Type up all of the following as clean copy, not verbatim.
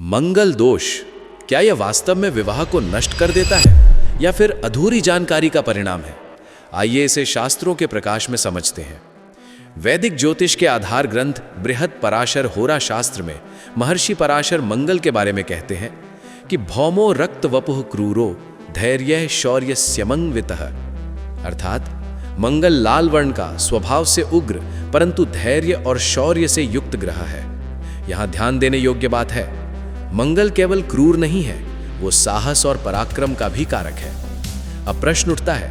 मंगल दोष, क्या यह वास्तव में विवाह को नष्ट कर देता है या फिर अधूरी जानकारी का परिणाम है? आइए इसे शास्त्रों के प्रकाश में समझते हैं। वैदिक ज्योतिष के आधार ग्रंथ बृहद पराशर होरा शास्त्र में महर्षि पराशर मंगल के बारे में कहते हैं कि भौमो रक्त वपुः क्रूरो धैर्य शौर्य स्यमन्वितः, अर्थात मंगल लाल वर्ण का, स्वभाव से उग्र परंतु धैर्य और शौर्य से युक्त ग्रह है। यहां ध्यान देने योग्य बात है, मंगल केवल क्रूर नहीं है, वो साहस और पराक्रम का भी कारक है। अब प्रश्न उठता है,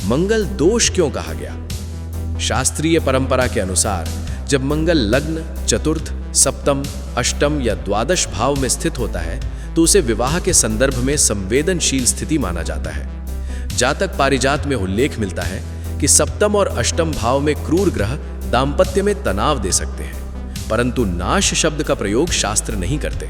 मंगल दोष क्यों कहा गया? शास्त्रीय परंपरा के अनुसार जब मंगल लग्न, चतुर्थ, सप्तम, अष्टम या द्वादश भाव में स्थित होता है तो उसे विवाह के संदर्भ में संवेदनशील स्थिति माना जाता है। जातक पारिजात में उल्लेख मिलता है कि सप्तम और अष्टम भाव में क्रूर ग्रह दाम्पत्य में तनाव दे सकते हैं, परंतु नाश शब्द का प्रयोग शास्त्र नहीं करते।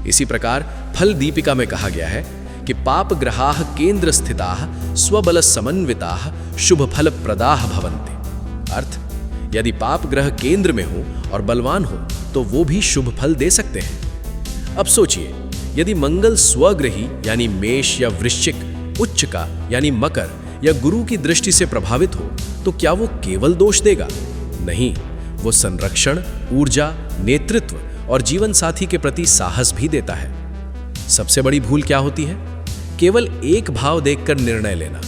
इसी प्रकार फल दीपिका में कहा गया है कि पाप ग्रहाः केंद्र स्थिताः स्वबल समन्विताः शुभ फल प्रदाः भवन्ति। अर्थ, यदि पाप ग्रह केंद्र में हो और बलवान हो तो वो भी शुभ फल दे सकते हैं। अब सोचिए, यदि मंगल स्वग्रही यानी मेष या वृश्चिक, उच्च का यानी मकर या गुरु की दृष्टि से प्रभावित हो तो क्या वो केवल दोष देगा? नहीं, वो संरक्षण, ऊर्जा, नेतृत्व और जीवन साथी के प्रति साहस भी देता है। सबसे बड़ी भूल क्या होती है? केवल एक भाव देखकर निर्णय लेना।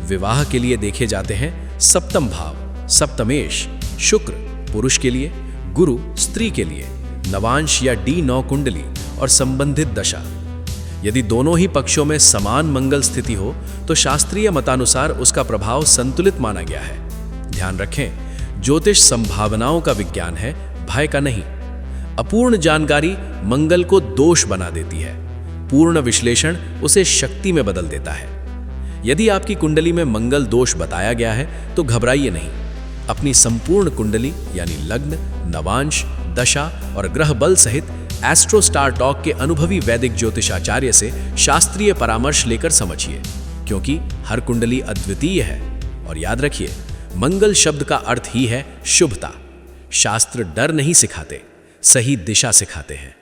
विवाह के लिए देखे जाते हैं सप्तम भाव, सप्तमेश शुक्र पुरुष के लिए, गुरु स्त्री के लिए, नवांश या D9 कुंडली और संबंधित दशा। यदि दोनों ही पक्षों में समान मंगल स्थिति हो तो शास्त्रीय मतानुसार उसका प्रभाव संतुलित माना गया है। ध्यान रखें, ज्योतिष संभावनाओं का विज्ञान है, भय का नहीं। अपूर्ण जानकारी मंगल को दोष बना देती है, पूर्ण विश्लेषण उसे शक्ति में बदल देता है। यदि आपकी कुंडली में मंगल दोष बताया गया है तो घबराइए नहीं। अपनी संपूर्ण कुंडली यानी लग्न, नवांश, दशा और ग्रह बल सहित एस्ट्रो स्टार टॉक के अनुभवी वैदिक ज्योतिषाचार्य से शास्त्रीय परामर्श लेकर समझिए, क्योंकि हर कुंडली अद्वितीय है। और याद रखिए, मंगल शब्द का अर्थ ही है शुभता। शास्त्र डर नहीं सिखाते, सही दिशा सिखाते हैं।